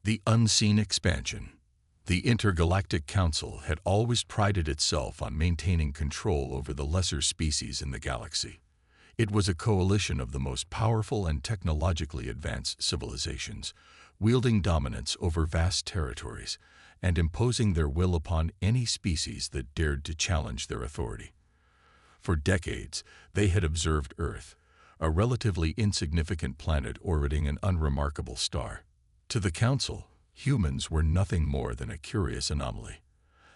The unseen expansion. The Intergalactic Council had always prided itself on maintaining control over the lesser species in the galaxy. It was a coalition of the most powerful and technologically advanced civilizations, wielding dominance over vast territories and imposing their will upon any species that dared to challenge their authority. For decades, they had observed Earth, a relatively insignificant planet orbiting an unremarkable star. To the Council, humans were nothing more than a curious anomaly,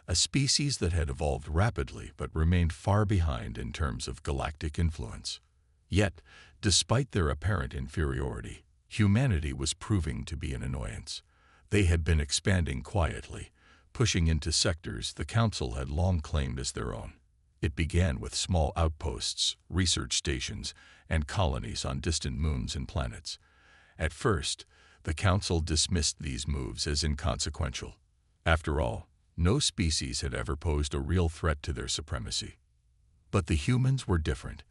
a species that had evolved rapidly but remained far behind in terms of galactic influence. Yet, despite their apparent inferiority, humanity was proving to be an annoyance. They had been expanding quietly, pushing into sectors the Council had long claimed as their own. It began with small outposts, research stations, and colonies on distant moons and planets. At first, the Council dismissed these moves as inconsequential. After all, no species had ever posed a real threat to their supremacy. But the humans were different.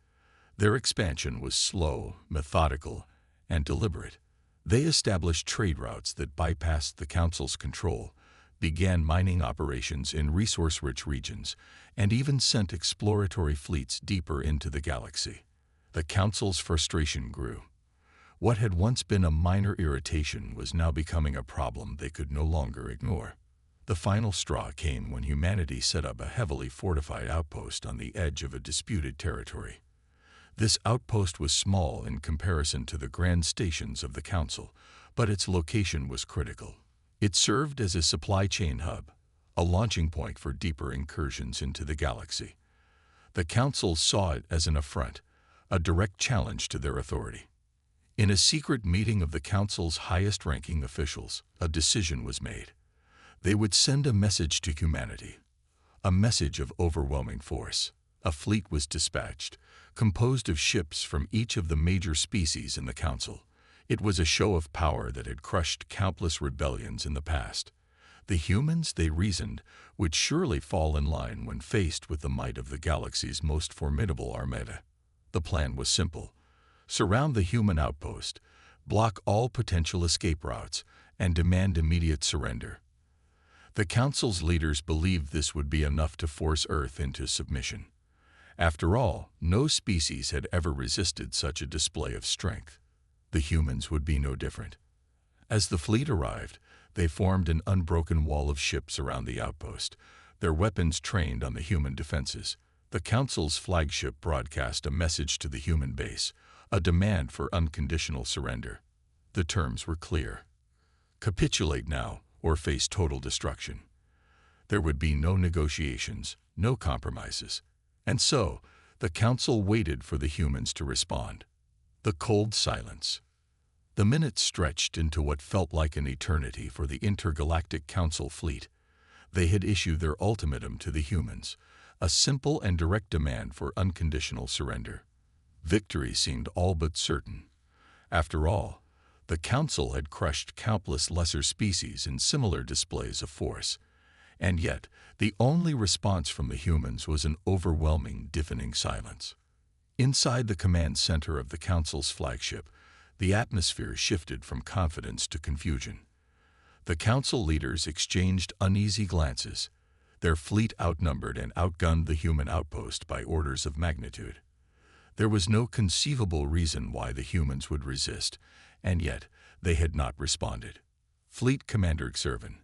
Their expansion was slow, methodical, and deliberate. They established trade routes that bypassed the Council's control, began mining operations in resource-rich regions, and even sent exploratory fleets deeper into the galaxy. The Council's frustration grew. What had once been a minor irritation was now becoming a problem they could no longer ignore. The final straw came when humanity set up a heavily fortified outpost on the edge of a disputed territory. This outpost was small in comparison to the grand stations of the Council, but its location was critical. It served as a supply chain hub, a launching point for deeper incursions into the galaxy. The Council saw it as an affront, a direct challenge to their authority. In a secret meeting of the Council's highest-ranking officials, a decision was made. They would send a message to humanity, a message of overwhelming force. A fleet was dispatched, composed of ships from each of the major species in the Council. It was a show of power that had crushed countless rebellions in the past. The humans, they reasoned, would surely fall in line when faced with the might of the galaxy's most formidable armada. The plan was simple. Surround the human outpost, block all potential escape routes, and demand immediate surrender. The Council's leaders believed this would be enough to force Earth into submission. After all, no species had ever resisted such a display of strength. The humans would be no different. As the fleet arrived, they formed an unbroken wall of ships around the outpost, their weapons trained on the human defenses. The Council's flagship broadcast a message to the human base, a demand for unconditional surrender. The terms were clear. Capitulate now, or face total destruction. There would be no negotiations, no compromises. And so, the Council waited for the humans to respond. The cold silence. The minutes stretched into what felt like an eternity for the Intergalactic Council fleet. They had issued their ultimatum to the humans, a simple and direct demand for unconditional surrender. Victory seemed all but certain. After all, the Council had crushed countless lesser species in similar displays of force. And yet, the only response from the humans was an overwhelming, deafening silence. Inside the command center of the Council's flagship, the atmosphere shifted from confidence to confusion. The Council leaders exchanged uneasy glances. Their fleet outnumbered and outgunned the human outpost by orders of magnitude. There was no conceivable reason why the humans would resist, and yet they had not responded. Fleet Commander Xervan,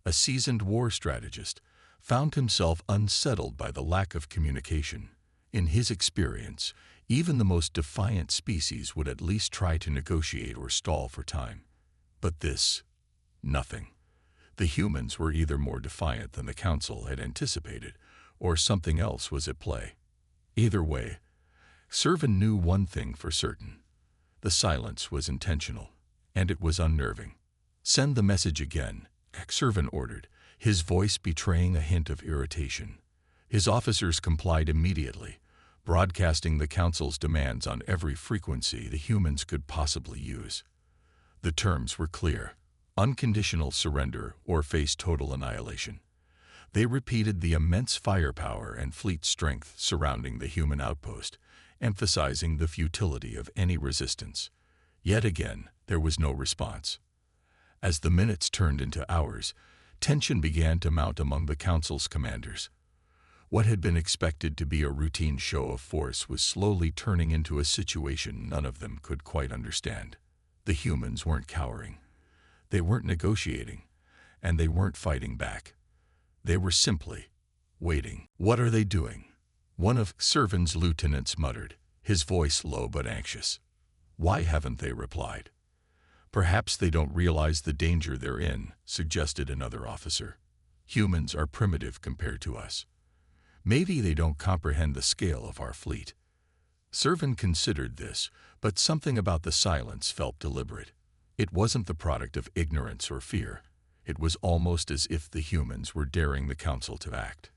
a seasoned war strategist, found himself unsettled by the lack of communication. In his experience, even the most defiant species would at least try to negotiate or stall for time. But this, nothing. The humans were either more defiant than the Council had anticipated, or something else was at play. Either way, Xervan knew one thing for certain. The silence was intentional, and it was unnerving. "Send the message again," Xervan ordered, his voice betraying a hint of irritation. His officers complied immediately, broadcasting the Council's demands on every frequency the humans could possibly use. The terms were clear: unconditional surrender or face total annihilation. They repeated the immense firepower and fleet strength surrounding the human outpost, emphasizing the futility of any resistance. Yet again, there was no response. As the minutes turned into hours, tension began to mount among the Council's commanders. What had been expected to be a routine show of force was slowly turning into a situation none of them could quite understand. The humans weren't cowering. They weren't negotiating. And they weren't fighting back. They were simply waiting. "What are they doing?" one of Servan's lieutenants muttered, his voice low but anxious. "Why haven't they replied?" "Perhaps they don't realize the danger they're in," suggested another officer. "Humans are primitive compared to us. Maybe they don't comprehend the scale of our fleet." Servan considered this, but something about the silence felt deliberate. It wasn't the product of ignorance or fear. It was almost as if the humans were daring the Council to act.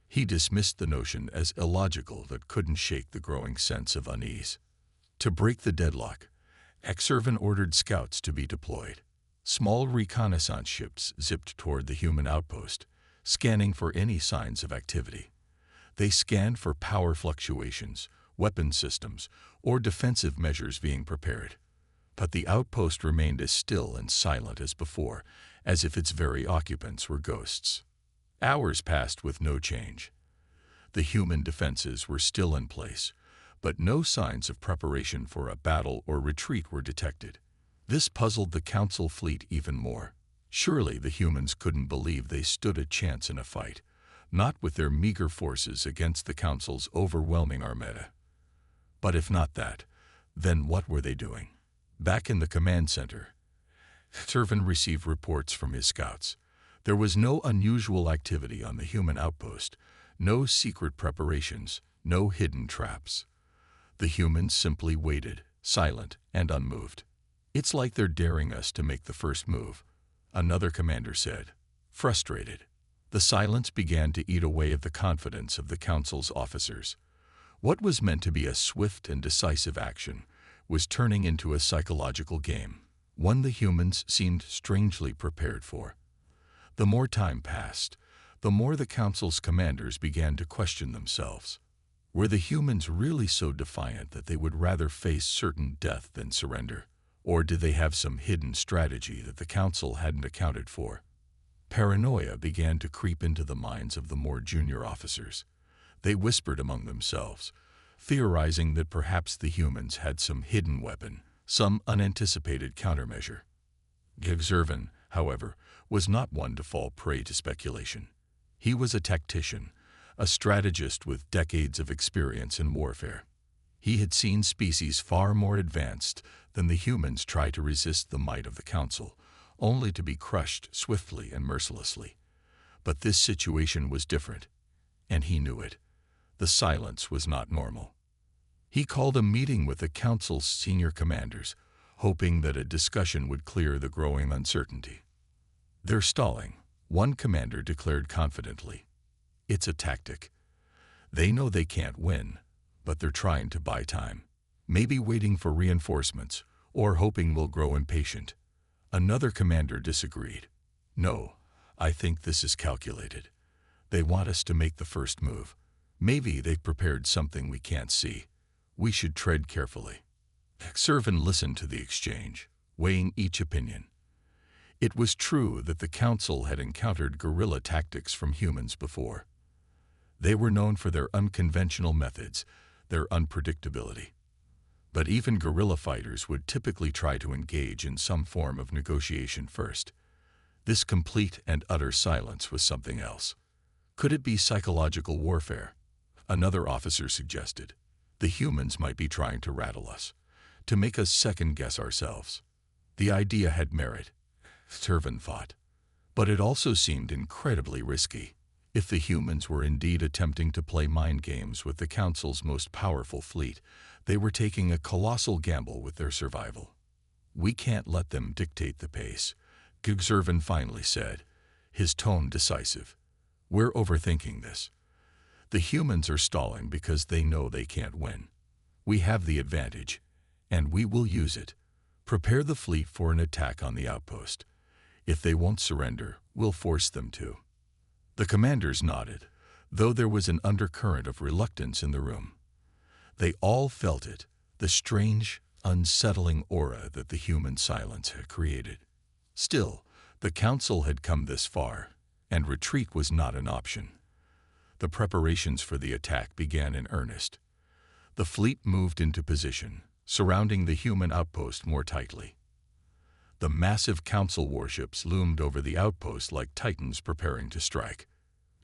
He dismissed the notion as illogical that couldn't shake the growing sense of unease. To break the deadlock, Servan ordered scouts to be deployed. Small reconnaissance ships zipped toward the human outpost, scanning for any signs of activity. They scanned for power fluctuations, weapon systems, or defensive measures being prepared. But the outpost remained as still and silent as before, as if its very occupants were ghosts. Hours passed with no change. The human defenses were still in place, but no signs of preparation for a battle or retreat were detected. This puzzled the Council fleet even more. Surely the humans couldn't believe they stood a chance in a fight, not with their meager forces against the Council's overwhelming armada. But if not that, then what were they doing? Back in the command center, Servan received reports from his scouts. There was no unusual activity on the human outpost, no secret preparations, no hidden traps. The humans simply waited, silent and unmoved. "It's like they're daring us to make the first move," another commander said, frustrated. The silence began to eat away at the confidence of the Council's officers. What was meant to be a swift and decisive action was turning into a psychological game, one the humans seemed strangely prepared for. The more time passed, the more the Council's commanders began to question themselves. Were the humans really so defiant that they would rather face certain death than surrender? Or did they have some hidden strategy that the Council hadn't accounted for? Paranoia began to creep into the minds of the more junior officers. They whispered among themselves, theorizing that perhaps the humans had some hidden weapon, some unanticipated countermeasure. Servan, however, was not one to fall prey to speculation. He was a tactician, a strategist with decades of experience in warfare. He had seen species far more advanced than the humans try to resist the might of the Council, only to be crushed swiftly and mercilessly. But this situation was different, and he knew it. The silence was not normal. He called a meeting with the Council's senior commanders, hoping that a discussion would clear the growing uncertainty. "They're stalling," one commander declared confidently. "It's a tactic. They know they can't win, but they're trying to buy time. Maybe waiting for reinforcements, or hoping we'll grow impatient." Another commander disagreed. "No, I think this is calculated. They want us to make the first move. Maybe they've prepared something we can't see. We should tread carefully." Servan listened to the exchange, weighing each opinion. It was true that the Council had encountered guerrilla tactics from humans before. They were known for their unconventional methods, their unpredictability. But even guerrilla fighters would typically try to engage in some form of negotiation first. This complete and utter silence was something else. Could it be psychological warfare? Another officer suggested. The humans might be trying to rattle us, to make us second-guess ourselves. The idea had merit, Servan thought, but it also seemed incredibly risky. If the humans were indeed attempting to play mind games with the Council's most powerful fleet, they were taking a colossal gamble with their survival. "We can't let them dictate the pace," Servan finally said, his tone decisive. "We're overthinking this. The humans are stalling because they know they can't win. We have the advantage, and we will use it. Prepare the fleet for an attack on the outpost. If they won't surrender, we'll force them to." The commanders nodded, though there was an undercurrent of reluctance in the room. They all felt it, the strange, unsettling aura that the human silence had created. Still, the Council had come this far, and retreat was not an option. The preparations for the attack began in earnest. The fleet moved into position, surrounding the human outpost more tightly. The massive Council warships loomed over the outpost like titans preparing to strike.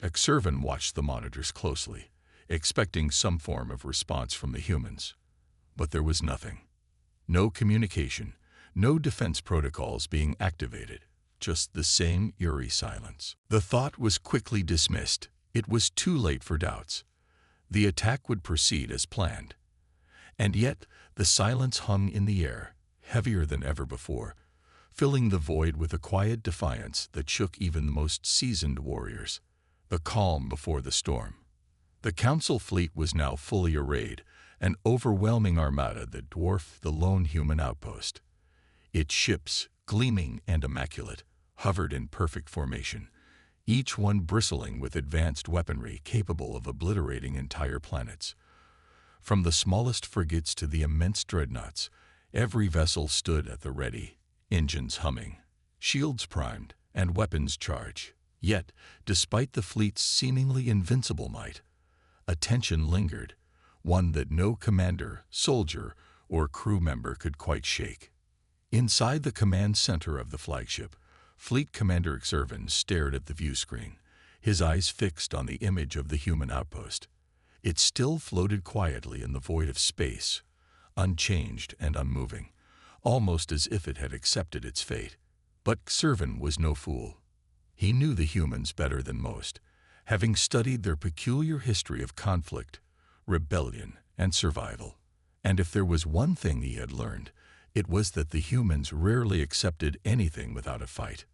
Exervan watched the monitors closely, expecting some form of response from the humans. But there was nothing. No communication, no defense protocols being activated, just the same eerie silence. The thought was quickly dismissed. It was too late for doubts. The attack would proceed as planned. And yet, the silence hung in the air, heavier than ever before, filling the void with a quiet defiance that shook even the most seasoned warriors. The calm before the storm. The Council fleet was now fully arrayed, an overwhelming armada that dwarfed the lone human outpost. Its ships, gleaming and immaculate, hovered in perfect formation, each one bristling with advanced weaponry capable of obliterating entire planets. From the smallest frigates to the immense dreadnoughts, every vessel stood at the ready, engines humming, shields primed, and weapons charged. Yet, despite the fleet's seemingly invincible might, a tension lingered, one that no commander, soldier, or crew member could quite shake. Inside the command center of the flagship, Fleet Commander Exervan stared at the view screen, his eyes fixed on the image of the human outpost. It still floated quietly in the void of space, unchanged and unmoving, almost as if it had accepted its fate. But Exervan was no fool. He knew the humans better than most, having studied their peculiar history of conflict, rebellion, and survival. And if there was one thing he had learned, it was that the humans rarely accepted anything without a fight.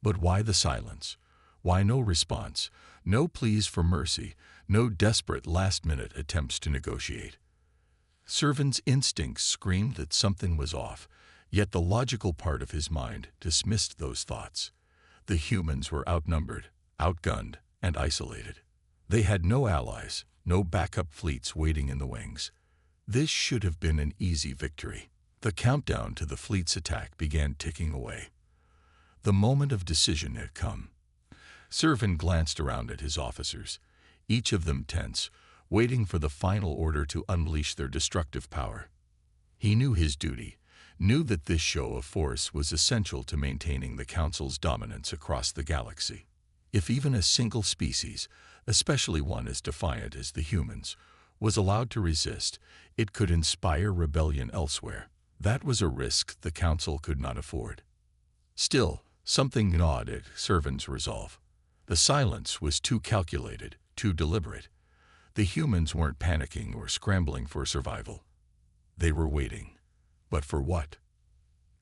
But why the silence? Why no response, no pleas for mercy, no desperate last-minute attempts to negotiate? Exervan's instincts screamed that something was off, yet the logical part of his mind dismissed those thoughts. The humans were outnumbered, outgunned, and isolated. They had no allies, no backup fleets waiting in the wings. This should have been an easy victory. The countdown to the fleet's attack began ticking away. The moment of decision had come. Exervan glanced around at his officers, each of them tense, waiting for the final order to unleash their destructive power. He knew his duty, knew that this show of force was essential to maintaining the Council's dominance across the galaxy. If even a single species, especially one as defiant as the humans, was allowed to resist, it could inspire rebellion elsewhere. That was a risk the Council could not afford. Still, something gnawed at Exervan's resolve. The silence was too calculated, too deliberate. The humans weren't panicking or scrambling for survival. They were waiting. But for what?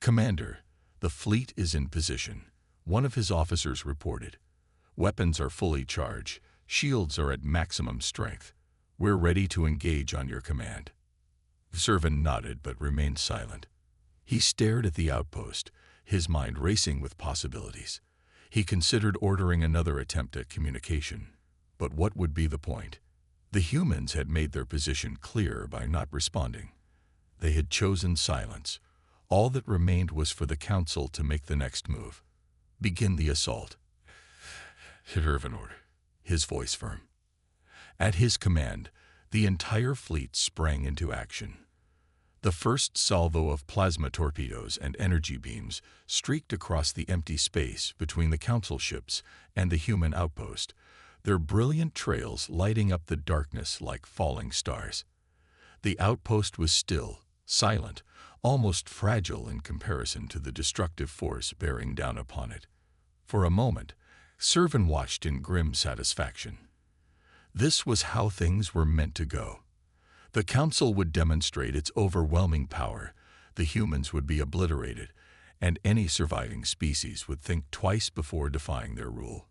"Commander, the fleet is in position," one of his officers reported. "Weapons are fully charged. Shields are at maximum strength. We're ready to engage on your command." Exervan nodded but remained silent. He stared at the outpost, his mind racing with possibilities. He considered ordering another attempt at communication. But what would be the point? The humans had made their position clear by not responding. They had chosen silence. All that remained was for the Council to make the next move. Begin the assault. Exervan ordered, his voice firm. At his command, the entire fleet sprang into action. The first salvo of plasma torpedoes and energy beams streaked across the empty space between the Council ships and the human outpost, their brilliant trails lighting up the darkness like falling stars. The outpost was still, silent, almost fragile in comparison to the destructive force bearing down upon it. For a moment, Exervan watched in grim satisfaction. This was how things were meant to go. The Council would demonstrate its overwhelming power, the humans would be obliterated, and any surviving species would think twice before defying their rule.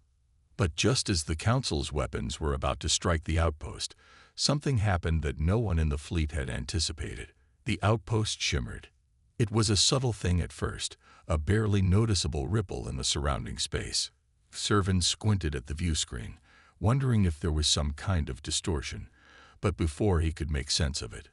But just as the Council's weapons were about to strike the outpost, something happened that no one in the fleet had anticipated. The outpost shimmered. It was a subtle thing at first, a barely noticeable ripple in the surrounding space. Exervan squinted at the view screen, wondering if there was some kind of distortion, but before he could make sense of it,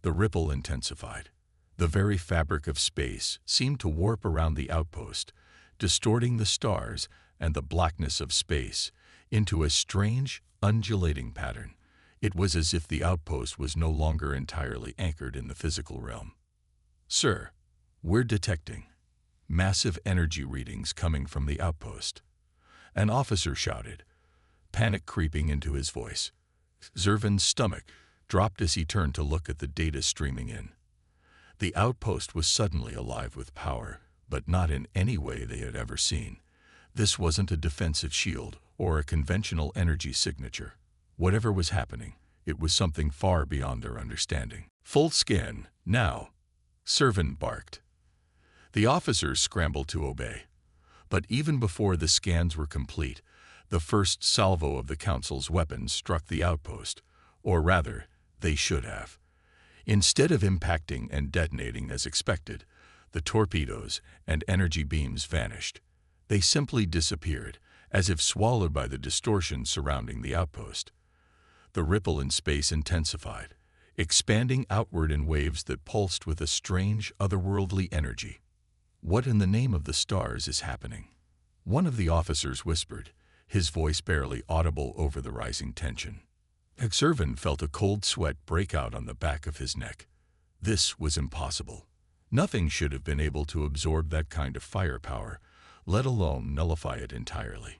the ripple intensified. The very fabric of space seemed to warp around the outpost, distorting the stars and the blackness of space into a strange, undulating pattern. It was as if the outpost was no longer entirely anchored in the physical realm. "Sir, we're detecting massive energy readings coming from the outpost," an officer shouted, panic creeping into his voice. Zervin's stomach dropped as he turned to look at the data streaming in. The outpost was suddenly alive with power, but not in any way they had ever seen. This wasn't a defensive shield or a conventional energy signature. Whatever was happening, it was something far beyond their understanding. "Full scan, now," Zervin barked. The officers scrambled to obey. But even before the scans were complete, the first salvo of the Council's weapons struck the outpost, or rather, they should have. Instead of impacting and detonating as expected, the torpedoes and energy beams vanished. They simply disappeared, as if swallowed by the distortion surrounding the outpost. The ripple in space intensified, expanding outward in waves that pulsed with a strange, otherworldly energy. "What in the name of the stars is happening?" one of the officers whispered, his voice barely audible over the rising tension. Zervin felt a cold sweat break out on the back of his neck. This was impossible. Nothing should have been able to absorb that kind of firepower, let alone nullify it entirely.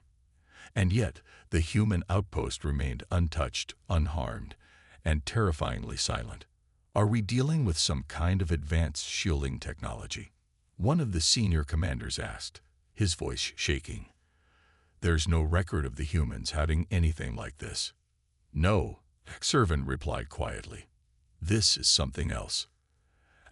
And yet, the human outpost remained untouched, unharmed, and terrifyingly silent. "Are we dealing with some kind of advanced shielding technology?" one of the senior commanders asked, his voice shaking. "There's no record of the humans having anything like this." "No," Zervin replied quietly. "This is something else."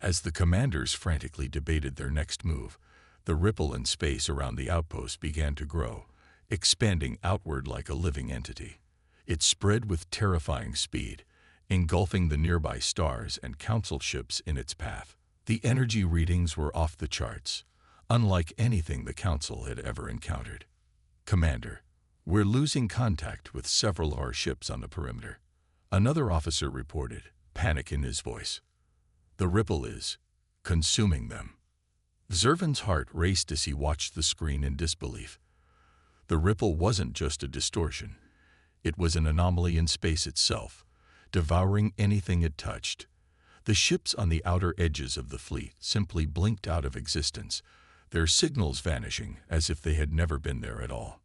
As the commanders frantically debated their next move, the ripple in space around the outpost began to grow, expanding outward like a living entity. It spread with terrifying speed, engulfing the nearby stars and council ships in its path. The energy readings were off the charts, unlike anything the Council had ever encountered. "Commander, we're losing contact with several of our ships on the perimeter," another officer reported, panic in his voice. "The ripple is consuming them." Zervin's heart raced as he watched the screen in disbelief. The ripple wasn't just a distortion. It was an anomaly in space itself, devouring anything it touched. The ships on the outer edges of the fleet simply blinked out of existence, their signals vanishing as if they had never been there at all.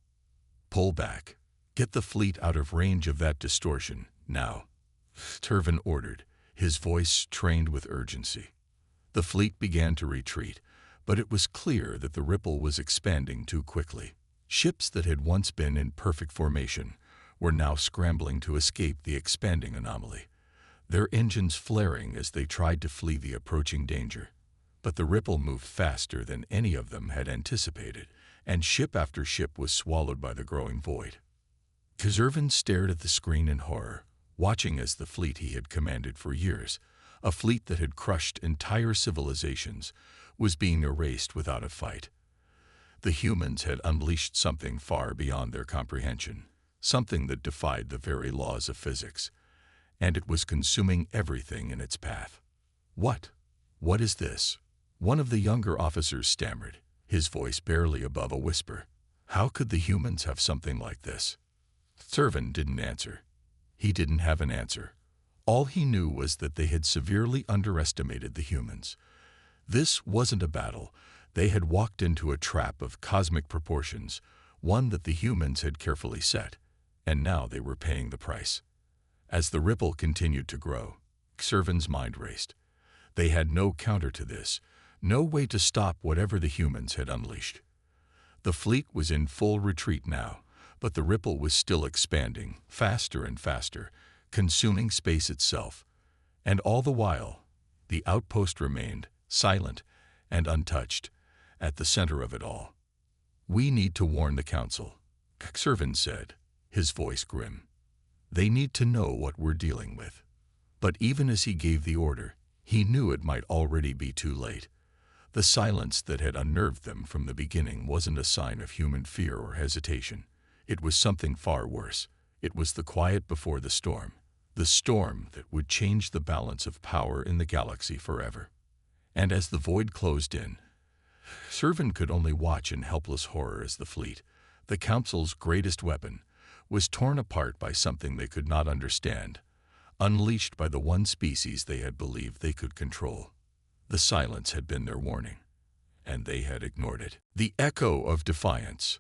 "Pull back. Get the fleet out of range of that distortion, now," Zervin ordered, his voice trained with urgency. The fleet began to retreat, but it was clear that the ripple was expanding too quickly. Ships that had once been in perfect formation were now scrambling to escape the expanding anomaly, their engines flaring as they tried to flee the approaching danger. But the ripple moved faster than any of them had anticipated, and ship after ship was swallowed by the growing void. Zervin stared at the screen in horror, watching as the fleet he had commanded for years, a fleet that had crushed entire civilizations, was being erased without a fight. The humans had unleashed something far beyond their comprehension, something that defied the very laws of physics, and it was consuming everything in its path. What is this?" one of the younger officers stammered, his voice barely above a whisper. "How could the humans have something like this?" Zervin didn't answer. He didn't have an answer. All he knew was that they had severely underestimated the humans. This wasn't a battle. They had walked into a trap of cosmic proportions, one that the humans had carefully set, and now they were paying the price. As the ripple continued to grow, Zervin's mind raced. They had no counter to this, no way to stop whatever the humans had unleashed. The fleet was in full retreat now, but the ripple was still expanding, faster and faster, consuming space itself. And all the while, the outpost remained, silent and untouched, at the center of it all. "We need to warn the Council," Zervin said, his voice grim. "They need to know what we're dealing with." But even as he gave the order, he knew it might already be too late. The silence that had unnerved them from the beginning wasn't a sign of human fear or hesitation. It was something far worse. It was the quiet before the storm that would change the balance of power in the galaxy forever. And as the void closed in, Servant could only watch in helpless horror as the fleet, the Council's greatest weapon, was torn apart by something they could not understand, unleashed by the one species they had believed they could control. The silence had been their warning, and they had ignored it. The echo of defiance.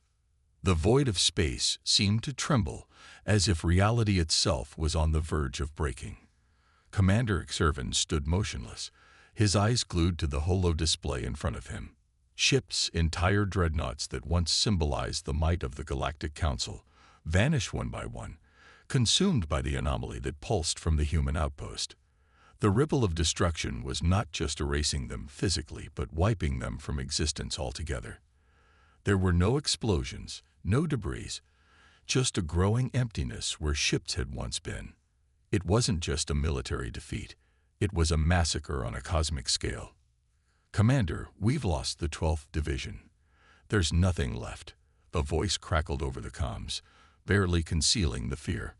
The void of space seemed to tremble, as if reality itself was on the verge of breaking. Commander Servant stood motionless, his eyes glued to the holo display in front of him. Ships, entire dreadnoughts that once symbolized the might of the Galactic Council, vanished one by one, consumed by the anomaly that pulsed from the human outpost. The ripple of destruction was not just erasing them physically, but wiping them from existence altogether. There were no explosions, no debris, just a growing emptiness where ships had once been. It wasn't just a military defeat. It was a massacre on a cosmic scale. "Commander, we've lost the 12th Division. There's nothing left." A voice crackled over the comms, barely concealing the fear.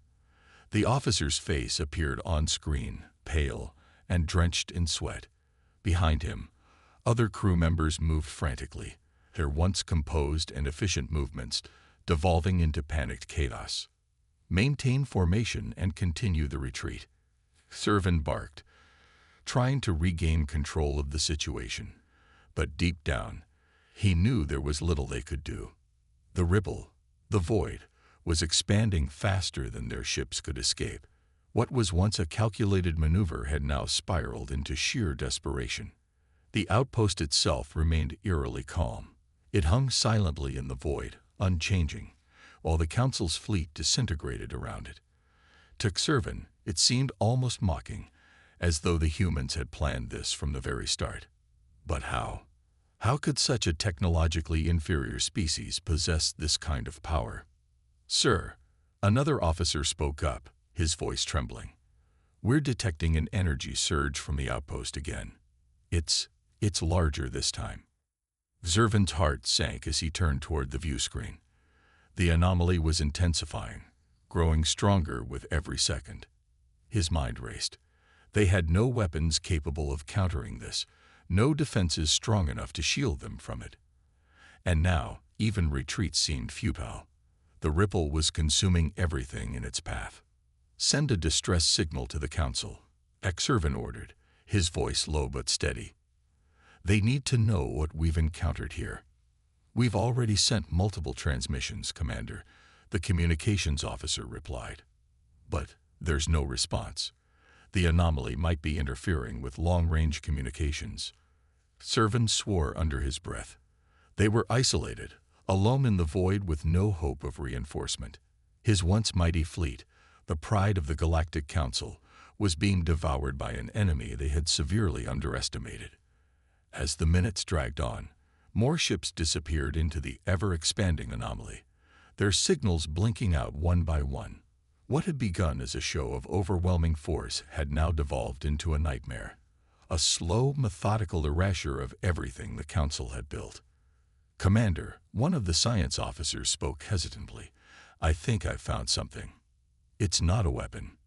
The officer's face appeared on screen, pale and drenched in sweat. Behind him, other crew members moved frantically, their once composed and efficient movements devolving into panicked chaos. "Maintain formation and continue the retreat." Servant barked, trying to regain control of the situation. But deep down, he knew there was little they could do. The ripple, the void, was expanding faster than their ships could escape. What was once a calculated maneuver had now spiraled into sheer desperation. The outpost itself remained eerily calm. It hung silently in the void, unchanging, while the Council's fleet disintegrated around it. To Servant, it seemed almost mocking, as though the humans had planned this from the very start. But how? How could such a technologically inferior species possess this kind of power? "Sir," another officer spoke up, his voice trembling. "We're detecting an energy surge from the outpost again. It's larger this time." Servant's heart sank as he turned toward the view screen. The anomaly was intensifying, growing stronger with every second. His mind raced. They had no weapons capable of countering this, no defenses strong enough to shield them from it. And now, even retreat seemed futile. The ripple was consuming everything in its path. "Send a distress signal to the Council," Servant ordered, his voice low but steady. "They need to know what we've encountered here." "We've already sent multiple transmissions, Commander," the communications officer replied. "But there's no response. The anomaly might be interfering with long-range communications." Servant swore under his breath. They were isolated, alone in the void with no hope of reinforcement. His once mighty fleet, the pride of the Galactic Council, was being devoured by an enemy they had severely underestimated. As the minutes dragged on, more ships disappeared into the ever-expanding anomaly, their signals blinking out one by one. What had begun as a show of overwhelming force had now devolved into a nightmare, a slow, methodical erasure of everything the Council had built. "Commander," one of the science officers spoke hesitantly, "I think I've found something. It's not a weapon.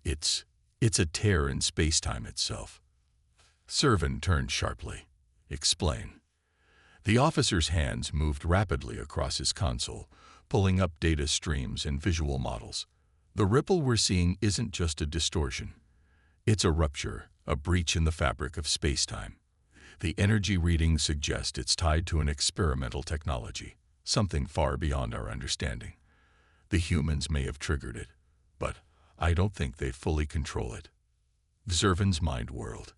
It's a tear in space-time itself." Servant turned sharply. "Explain." The officer's hands moved rapidly across his console, pulling up data streams and visual models. "The ripple we're seeing isn't just a distortion. It's a rupture, a breach in the fabric of space-time. The energy readings suggest it's tied to an experimental technology, something far beyond our understanding. The humans may have triggered it, but I don't think they fully control it." Servant's mind whirled.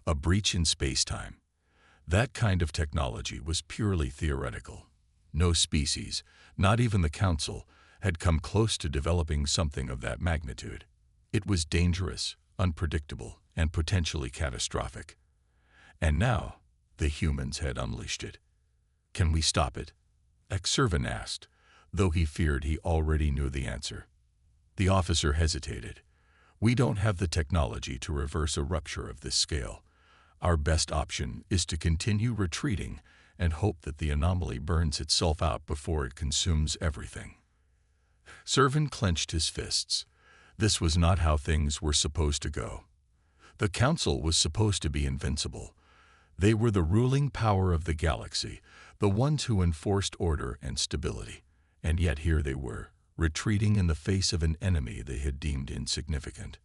A breach in space-time. That kind of technology was purely theoretical. No species, not even the Council, had come close to developing something of that magnitude. It was dangerous, unpredictable, and potentially catastrophic. And now, the humans had unleashed it. "Can we stop it?" Servant asked, though he feared he already knew the answer. The officer hesitated. "We don't have the technology to reverse a rupture of this scale. Our best option is to continue retreating and hope that the anomaly burns itself out before it consumes everything." Servant clenched his fists. This was not how things were supposed to go. The Council was supposed to be invincible. They were the ruling power of the galaxy, the ones who enforced order and stability. And yet here they were, retreating in the face of an enemy they had deemed insignificant.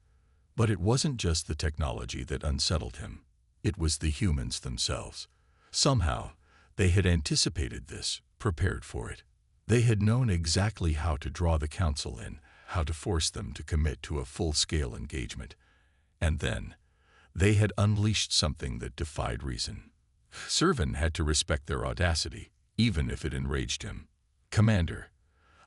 But it wasn't just the technology that unsettled him. It was the humans themselves. Somehow, they had anticipated this, prepared for it. They had known exactly how to draw the Council in, how to force them to commit to a full-scale engagement. And then, they had unleashed something that defied reason. Servin had to respect their audacity, even if it enraged him. "Commander,"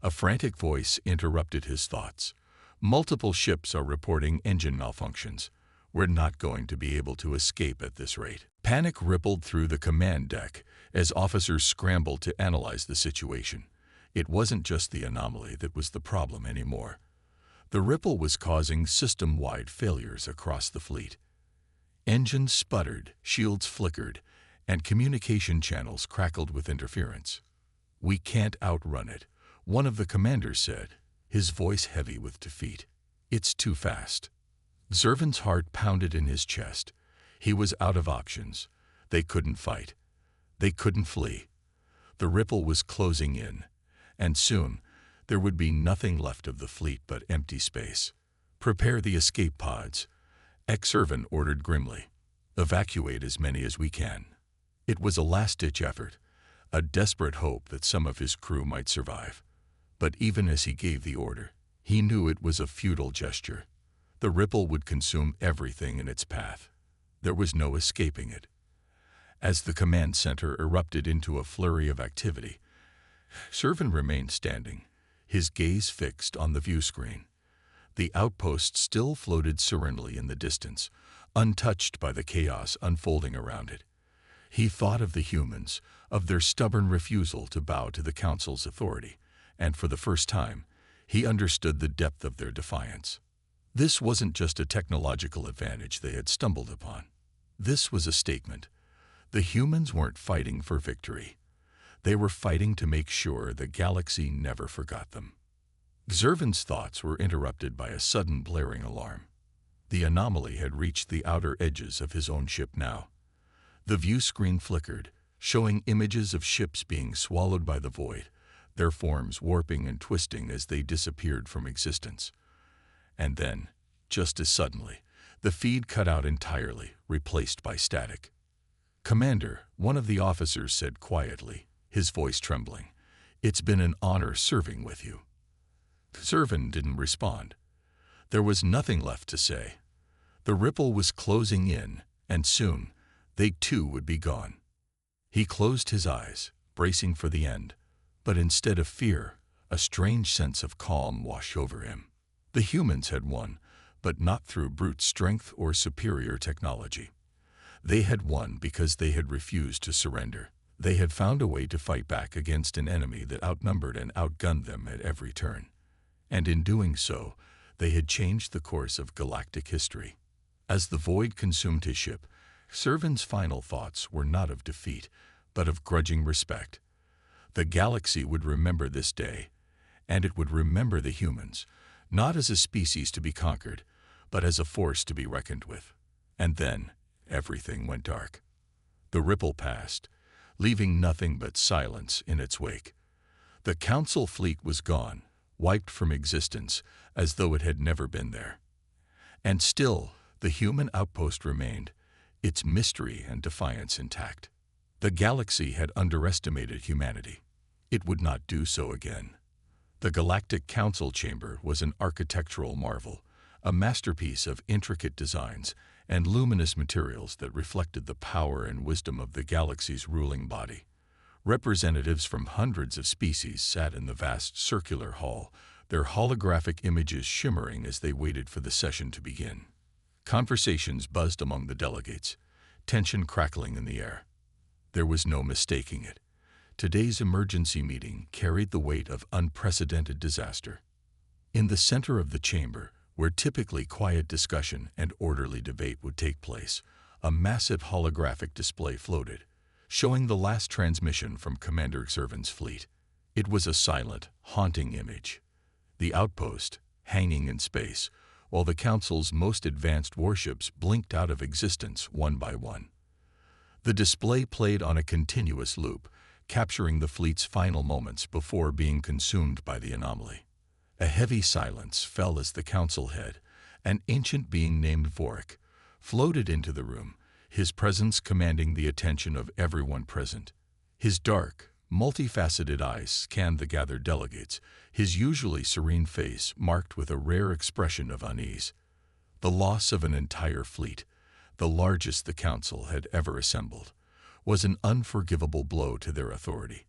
a frantic voice interrupted his thoughts. "Multiple ships are reporting engine malfunctions. We're not going to be able to escape at this rate." Panic rippled through the command deck as officers scrambled to analyze the situation. It wasn't just the anomaly that was the problem anymore. The ripple was causing system-wide failures across the fleet. Engines sputtered, shields flickered, and communication channels crackled with interference. "We can't outrun it," one of the commanders said, his voice heavy with defeat. "It's too fast." Zervin's heart pounded in his chest. He was out of options. They couldn't fight. They couldn't flee. The ripple was closing in, and soon there would be nothing left of the fleet but empty space. "Prepare the escape pods," Servin ordered grimly. "Evacuate as many as we can." It was a last-ditch effort, a desperate hope that some of his crew might survive. But even as he gave the order, he knew it was a futile gesture. The ripple would consume everything in its path. There was no escaping it. As the command center erupted into a flurry of activity, Servin remained standing, his gaze fixed on the view screen. The outpost still floated serenely in the distance, untouched by the chaos unfolding around it. He thought of the humans, of their stubborn refusal to bow to the Council's authority, and for the first time, he understood the depth of their defiance. This wasn't just a technological advantage they had stumbled upon. This was a statement. The humans weren't fighting for victory. They were fighting to make sure the galaxy never forgot them. Zervin's thoughts were interrupted by a sudden blaring alarm. The anomaly had reached the outer edges of his own ship now. The view screen flickered, showing images of ships being swallowed by the void, their forms warping and twisting as they disappeared from existence. And then, just as suddenly, the feed cut out entirely, replaced by static. "Commander," one of the officers said quietly, his voice trembling, "it's been an honor serving with you." Servin didn't respond. There was nothing left to say. The ripple was closing in, and soon, they too would be gone. He closed his eyes, bracing for the end, but instead of fear, a strange sense of calm washed over him. The humans had won, but not through brute strength or superior technology. They had won because they had refused to surrender. They had found a way to fight back against an enemy that outnumbered and outgunned them at every turn. And in doing so, they had changed the course of galactic history. As the void consumed his ship, Servin's final thoughts were not of defeat, but of grudging respect. The galaxy would remember this day, and it would remember the humans, not as a species to be conquered, but as a force to be reckoned with. And then, everything went dark. The ripple passed, leaving nothing but silence in its wake. The Council fleet was gone, wiped from existence as though it had never been there. And still, the human outpost remained, its mystery and defiance intact. The galaxy had underestimated humanity. It would not do so again. The Galactic Council chamber was an architectural marvel, a masterpiece of intricate designs and luminous materials that reflected the power and wisdom of the galaxy's ruling body. Representatives from hundreds of species sat in the vast circular hall, their holographic images shimmering as they waited for the session to begin. Conversations buzzed among the delegates, tension crackling in the air. There was no mistaking it. Today's emergency meeting carried the weight of unprecedented disaster. In the center of the chamber, where typically quiet discussion and orderly debate would take place, a massive holographic display floated, showing the last transmission from Commander Servin's fleet. It was a silent, haunting image. The outpost, hanging in space, while the Council's most advanced warships blinked out of existence one by one. The display played on a continuous loop, capturing the fleet's final moments before being consumed by the anomaly. A heavy silence fell as the council head, an ancient being named Vorik, floated into the room, his presence commanding the attention of everyone present. His dark, multifaceted eyes scanned the gathered delegates, his usually serene face marked with a rare expression of unease. The loss of an entire fleet, the largest the council had ever assembled, was an unforgivable blow to their authority,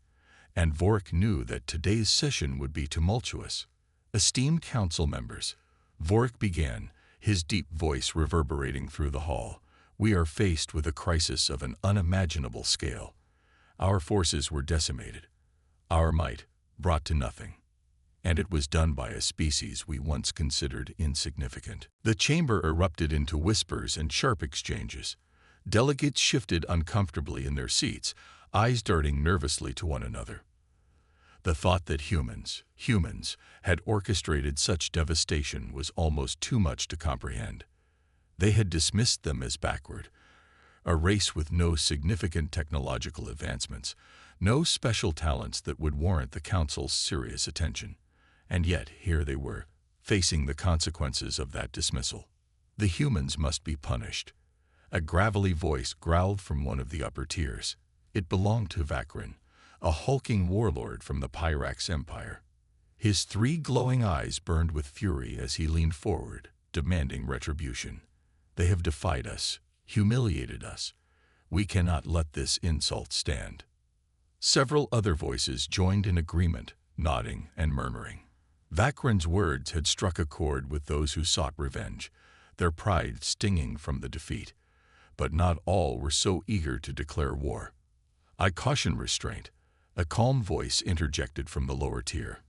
and Vorik knew that today's session would be tumultuous. Esteemed council members, Vorik began, his deep voice reverberating through the hall, we are faced with a crisis of an unimaginable scale. Our forces were decimated, our might brought to nothing, and it was done by a species we once considered insignificant. The chamber erupted into whispers and sharp exchanges. Delegates shifted uncomfortably in their seats, eyes darting nervously to one another. The thought that humans had orchestrated such devastation was almost too much to comprehend. They had dismissed them as backward, a race with no significant technological advancements, no special talents that would warrant the Council's serious attention. And yet, here they were, facing the consequences of that dismissal. The humans must be punished. A gravelly voice growled from one of the upper tiers. It belonged to Vakrin, a hulking warlord from the Pyrax Empire. His 3 glowing eyes burned with fury as he leaned forward, demanding retribution. They have defied us, humiliated us. We cannot let this insult stand. Several other voices joined in agreement, nodding and murmuring. Vakrin's words had struck a chord with those who sought revenge, their pride stinging from the defeat. But not all were so eager to declare war. I caution restraint. A calm voice interjected from the lower tier.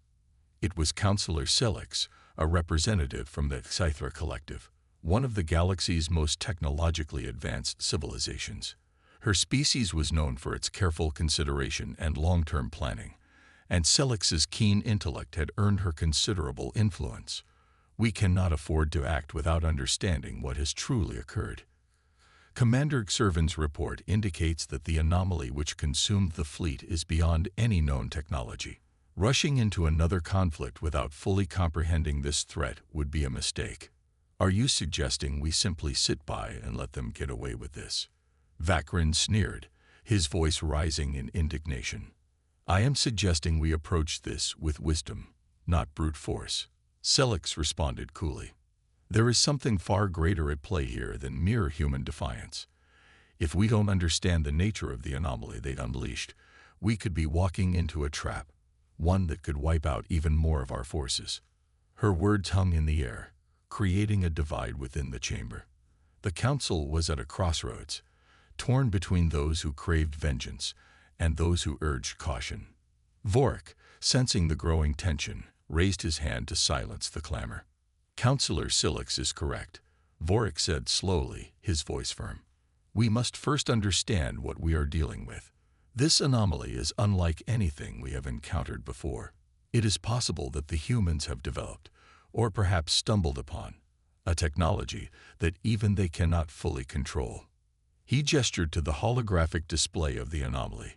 It was Councillor Celix, a representative from the Scythra Collective, one of the galaxy's most technologically advanced civilizations. Her species was known for its careful consideration and long-term planning, and Celix's keen intellect had earned her considerable influence. We cannot afford to act without understanding what has truly occurred. Commander Xervan's report indicates that the anomaly which consumed the fleet is beyond any known technology. Rushing into another conflict without fully comprehending this threat would be a mistake. Are you suggesting we simply sit by and let them get away with this? Vakrin sneered, his voice rising in indignation. I am suggesting we approach this with wisdom, not brute force. Celix responded coolly. There is something far greater at play here than mere human defiance. If we don't understand the nature of the anomaly they unleashed, we could be walking into a trap, one that could wipe out even more of our forces. Her words hung in the air, creating a divide within the chamber. The council was at a crossroads, torn between those who craved vengeance and those who urged caution. Vorik, sensing the growing tension, raised his hand to silence the clamor. Councillor Celix is correct, Vorik said slowly, his voice firm. We must first understand what we are dealing with. This anomaly is unlike anything we have encountered before. It is possible that the humans have developed, or perhaps stumbled upon, a technology that even they cannot fully control. He gestured to the holographic display of the anomaly,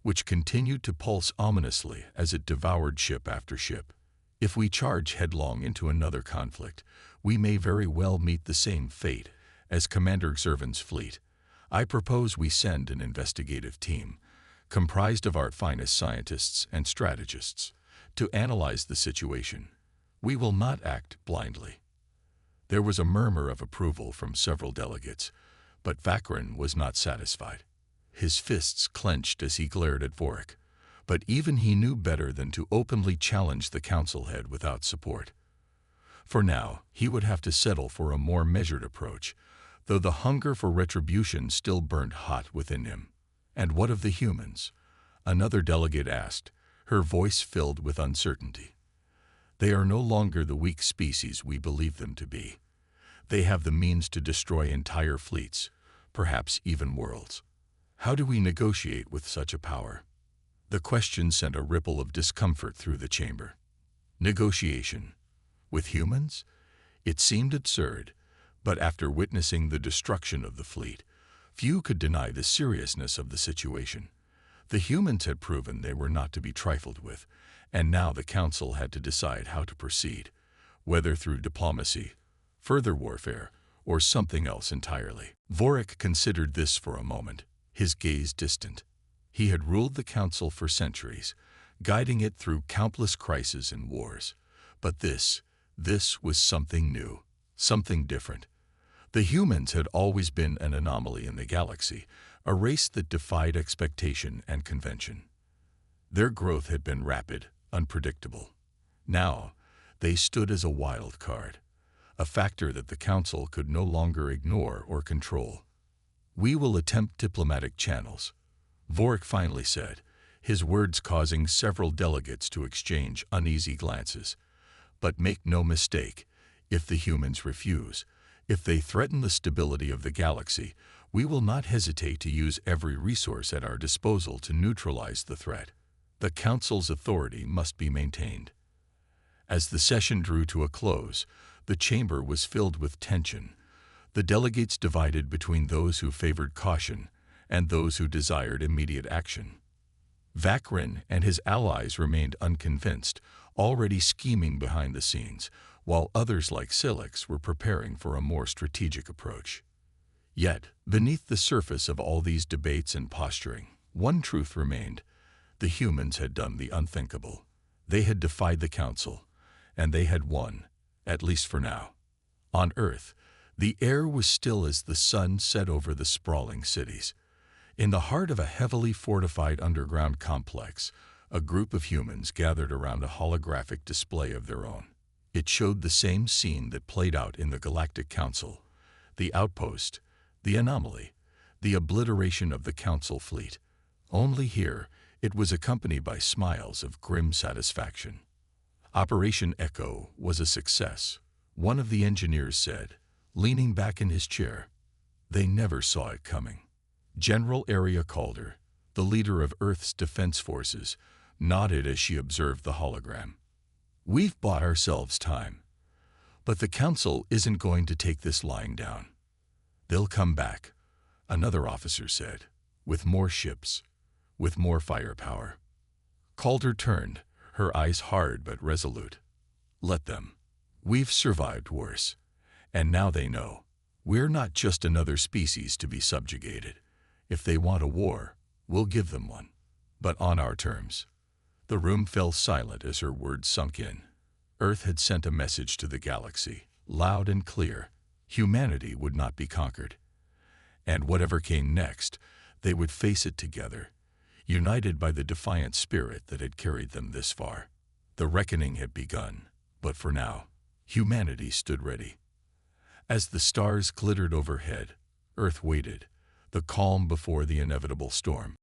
which continued to pulse ominously as it devoured ship after ship. If we charge headlong into another conflict, we may very well meet the same fate as Commander Xervan's fleet. I propose we send an investigative team, comprised of our finest scientists and strategists, to analyze the situation. We will not act blindly. There was a murmur of approval from several delegates, but Vakrin was not satisfied. His fists clenched as he glared at Vorik. But even he knew better than to openly challenge the council head without support. For now, he would have to settle for a more measured approach, though the hunger for retribution still burned hot within him. And what of the humans? Another delegate asked, her voice filled with uncertainty. They are no longer the weak species we believe them to be. They have the means to destroy entire fleets, perhaps even worlds. How do we negotiate with such a power? The question sent a ripple of discomfort through the chamber. Negotiation. With humans? It seemed absurd, but after witnessing the destruction of the fleet, Few could deny the seriousness of the situation. The humans had proven they were not to be trifled with, and now the Council had to decide how to proceed, whether through diplomacy, further warfare, or something else entirely. Vorik considered this for a moment, his gaze distant. He had ruled the Council for centuries, guiding it through countless crises and wars. But this was something new, something different. The humans had always been an anomaly in the galaxy, a race that defied expectation and convention. Their growth had been rapid, unpredictable. Now, they stood as a wild card, a factor that the Council could no longer ignore or control. "We will attempt diplomatic channels," Vorik finally said, his words causing several delegates to exchange uneasy glances. "But make no mistake, if the humans refuse, if they threaten the stability of the galaxy, we will not hesitate to use every resource at our disposal to neutralize the threat. The Council's authority must be maintained." As the session drew to a close, the chamber was filled with tension. The delegates divided between those who favored caution and those who desired immediate action. Vakrin and his allies remained unconvinced, already scheming behind the scenes, while others like Silix were preparing for a more strategic approach. Yet, beneath the surface of all these debates and posturing, one truth remained. The humans had done the unthinkable. They had defied the Council, and they had won, at least for now. On Earth, the air was still as the sun set over the sprawling cities. In the heart of a heavily fortified underground complex, a group of humans gathered around a holographic display of their own. It showed the same scene that played out in the Galactic Council: the outpost, the anomaly, the obliteration of the Council fleet. Only here, it was accompanied by smiles of grim satisfaction. Operation Echo was a success, one of the engineers said, leaning back in his chair. They never saw it coming. General Aria Calder, the leader of Earth's defense forces, nodded as she observed the hologram. "We've bought ourselves time. But the Council isn't going to take this lying down. They'll come back," another officer said, "with more ships, with more firepower." Calder turned, her eyes hard but resolute. "Let them. We've survived worse. And now they know. We're not just another species to be subjugated. If they want a war, we'll give them one. But on our terms." The room fell silent as her words sunk in. Earth had sent a message to the galaxy, loud and clear. Humanity would not be conquered. And whatever came next, they would face it together, united by the defiant spirit that had carried them this far. The reckoning had begun, but for now, humanity stood ready. As the stars glittered overhead, Earth waited, the calm before the inevitable storm.